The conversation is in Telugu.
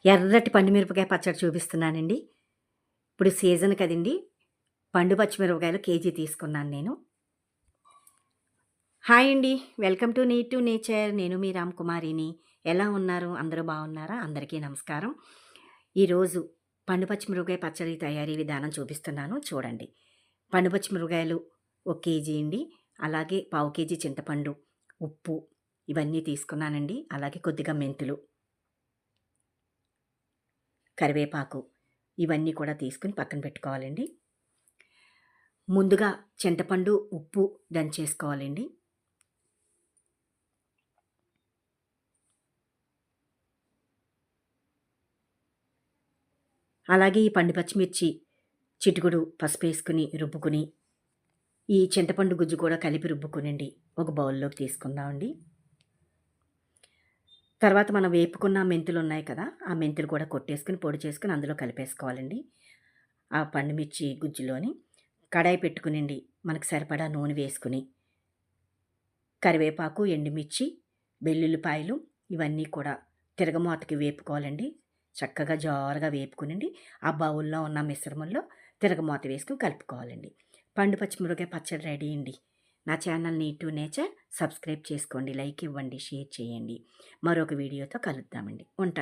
ఎర్రటి పండు మిరపకాయ పచ్చడి చూపిస్తున్నానండి. ఇప్పుడు సీజన్ కదండీ! పండు పచ్చిమిరపకాయలు కేజీ తీసుకున్నాను నేను. హాయ్ అండి. Welcome to need to nature. నేను మీ రామ్‌కుమారిని. ఎలా ఉన్నారు? అందరూ బాగున్నారా? అందరికీ నమస్కారం. ఈరోజు పండు పచ్చిమిరపకాయ పచ్చడి తయారీ విధానం చూపిస్తున్నాను చూడండి. పండు పచ్చిమిరపకాయలు ఒక కేజీ అండి. అలాగే పావు కేజీ చింతపండు, ఉప్పు ఇవన్నీ తీసుకున్నానండి. అలాగే కొద్దిగా మెంతులు, కరివేపాకు ఇవన్నీ కూడా తీసుకొని పక్కన పెట్టుకోవాలండి. ముందుగా చింతపండు, ఉప్పు దంచేసుకోవాలండి. అలాగే ఈ పండు పచ్చిమిర్చి చిటికెడు పసుపేసుకొని రుబ్బుకొని, ఈ చింతపండు గుజ్జు కూడా కలిపి రుబ్బుకొనండి ఒక బౌల్లోకి తీసుకుందామండి. తర్వాత మనం వేపుకున్న మెంతులున్నాయి కదా! ఆ మెంతులు కూడా కొట్టేసుకొని, పొడి చేసుకొని అందులో కలిపేసుకోవాలండి. ఆ పండుమిర్చి గుజ్జులోని. కడాయి పెట్టుకునండి మనకు సరిపడా నూనె వేసుకొని, కరివేపాకు, ఎండుమిర్చి, వెల్లుల్లిపాయలు ఇవన్నీ కూడా తిరగమాతకి వేపుకోవాలండి. చక్కగా జారుగా వేపుకునండి ఆ బౌల్‌లో ఉన్న మిశ్రమంలో తిరగమాత వేసుకొని కలుపుకోవాలండి. పండు పచ్చిమిరపకాయ పచ్చడి రెడీ అండి. నా channel need to nature subscribe చేసుకోండి, లైక్ ఇవ్వండి, షేర్ చేయండి. మరొక వీడియోతో కలుద్దామండి. ఉంటాను.